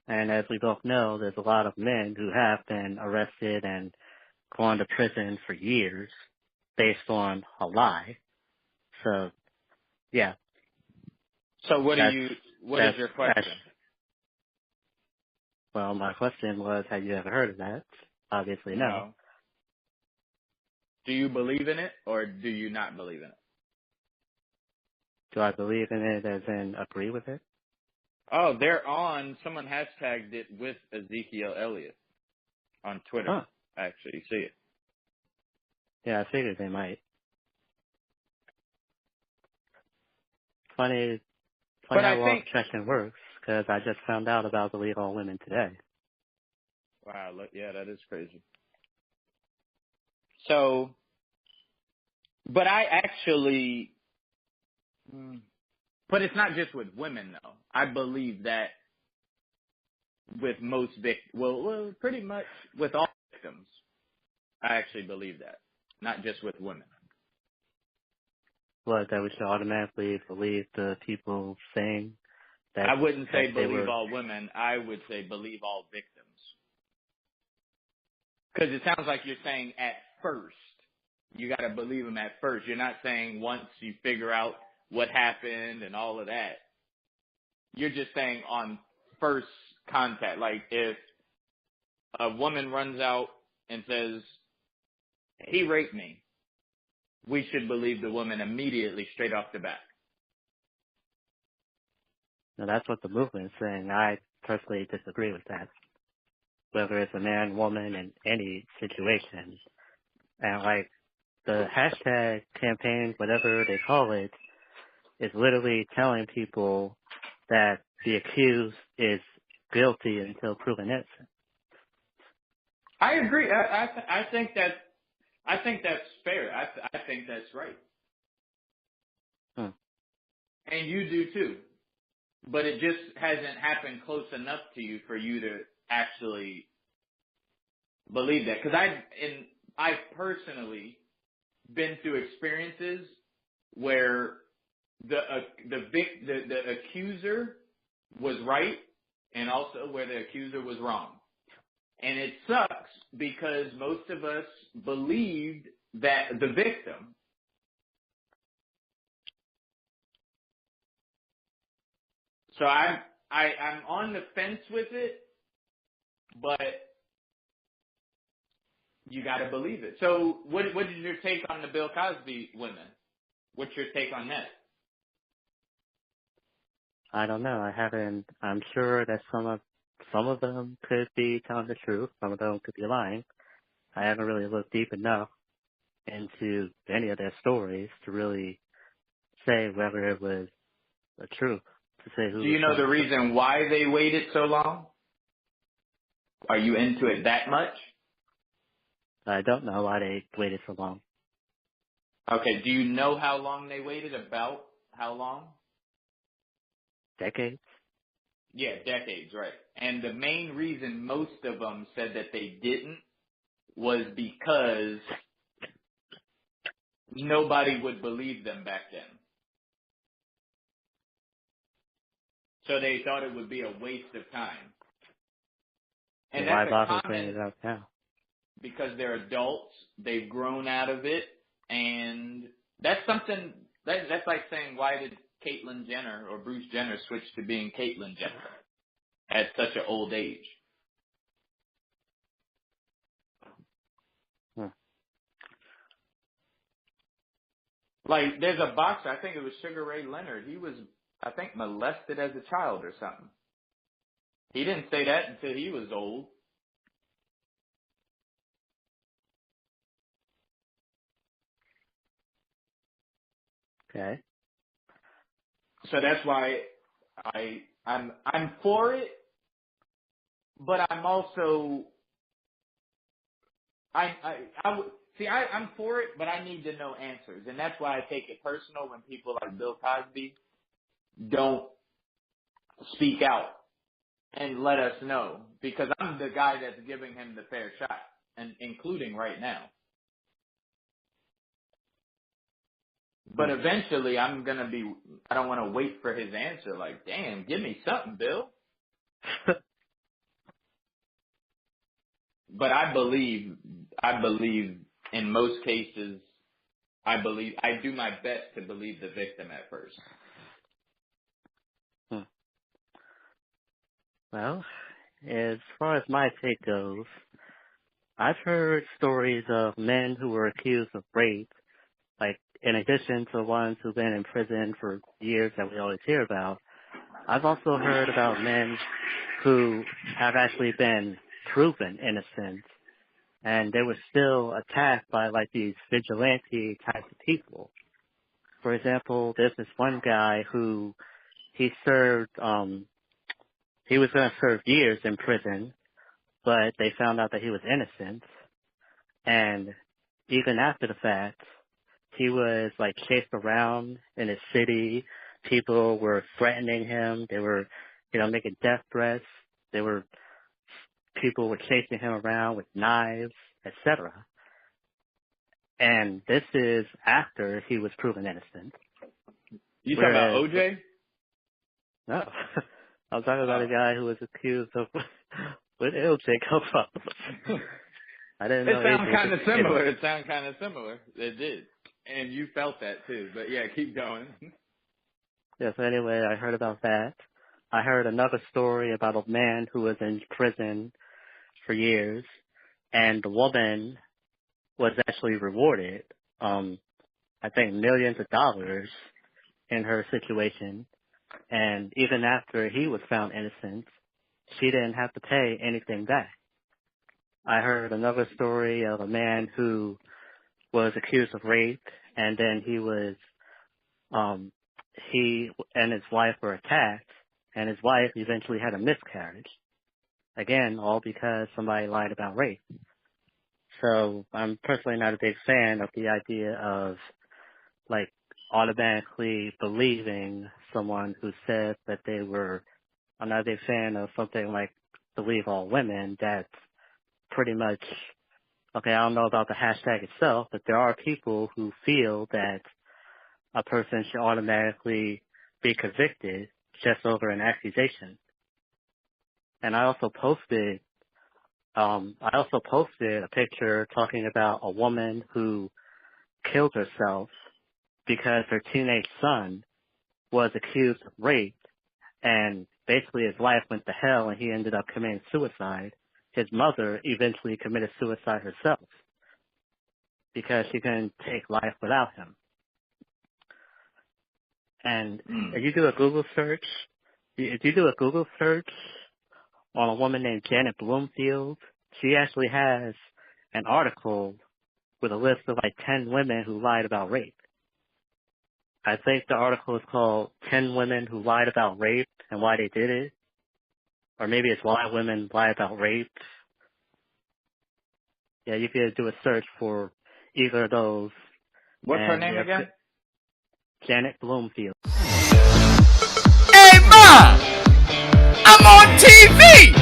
And as we both know, there's a lot of men who have been arrested and gone to prison for years based on a lie. So, yeah. So what is your question? Well, my question was, have you ever heard of that? Obviously, no. No. Do you believe in it or do you not believe in it? Do I believe in it as in agree with it? Oh, someone hashtagged it with Ezekiel Elliott on Twitter. Huh. I actually see it. Yeah, I figured they might. Funny But how I law think, protection works, because I just found out about Believe All Women today. wow, look, yeah, that is crazy. So, but I actually, but it's not just with women though. I believe that with most well, pretty much with all victims. I actually believe that, not just with women. What, that we should automatically believe the people saying that I wouldn't say they believe were... all women. I would say believe all victims. Because it sounds like you're saying at first. You got to believe them at first. You're not saying once you figure out what happened and all of that. You're just saying on first contact. Like if a woman runs out and says, he raped me, we should believe the woman immediately straight off the bat. No, that's what the movement is saying. I personally disagree with that. Whether it's a man, woman, in any situation. And like, the hashtag campaign, whatever they call it, is literally telling people that the accused is guilty until proven innocent. I agree. I think that's fair. I think that's right. And you do too. But it just hasn't happened close enough to you for you to actually believe that. Because I've personally been through experiences where the accuser was right and also where the accuser was wrong. And it sucks because most of us believed that the victim. So I'm on the fence with it, but you got to believe it. So what is your take on the Bill Cosby women? What's your take on that? I don't know. I'm sure that some of them could be telling the truth. Some of them could be lying. I haven't really looked deep enough into any of their stories to really say whether it was the truth, to say who Do was you know telling the the truth. reason why they waited so long? Are you into it that much? I don't know why they waited so long. Okay, do you know how long they waited? About how long? Decades? Yeah, decades, right. And the main reason most of them said that they didn't was because nobody would believe them back then. So they thought it would be a waste of time. And Why that's a bother bringing common, it up now? because they're adults, they've grown out of it, and that's something, that's like saying, why did Caitlyn Jenner or Bruce Jenner switch to being Caitlyn Jenner at such an old age? Like, there's a boxer, I think it was Sugar Ray Leonard, he was, I think, molested as a child or something. He didn't say that until he was old. Okay. So that's why I'm for it, but I'm also I'm for it, but I need to know answers, and that's why I take it personal when people like Bill Cosby don't speak out and let us know, because I'm the guy that's giving him the fair shot, and including right now. But eventually, I don't want to wait for his answer. Like, damn, give me something, Bill. But I believe in most cases, I do my best to believe the victim at first. Well, as far as my take goes, I've heard stories of men who were accused of rape, like in addition to ones who've been in prison for years that we always hear about. I've also heard about men who have actually been proven innocent, and they were still attacked by like these vigilante types of people. For example, there's this one guy who he served, he was going to serve years in prison, but they found out that he was innocent. And even after the fact, he was like chased around in his city. People were threatening him. They were, making death threats. People were chasing him around with knives, etc. And this is after he was proven innocent. You talking about OJ? No. I'm talking about a guy who was accused of where did OJ come from? I didn't know. It sounds kind of similar. It did. And you felt that too. But yeah, keep going. Yeah, so anyway, I heard about that. I heard another story about a man who was in prison for years, and the woman was actually rewarded, I think millions of dollars in her situation. And even after he was found innocent, she didn't have to pay anything back. I heard another story of a man who was accused of rape, and then he and his wife were attacked, and his wife eventually had a miscarriage. Again, all because somebody lied about rape. So I'm personally not a big fan of the idea of like automatically believing someone who said that they were. I'm not a big fan of something like believe all women. That's pretty much, okay, I don't know about the hashtag itself, but there are people who feel that a person should automatically be convicted just over an accusation. And I also posted a picture talking about a woman who killed herself because her teenage son was accused of rape, and basically his life went to hell and he ended up committing suicide. His mother eventually committed suicide herself because she couldn't take life without him. And if you do a Google search on a woman named Janet Bloomfield, she actually has an article with a list of like 10 women who lied about rape. I think the article is called 10 Women Who Lied About Rape and Why They Did It. Or maybe it's Why Women Lie About Rape. Yeah, you could do a search for either of those. What's her name again? Janet Bloomfield. Hey, Ma! I'm on TV!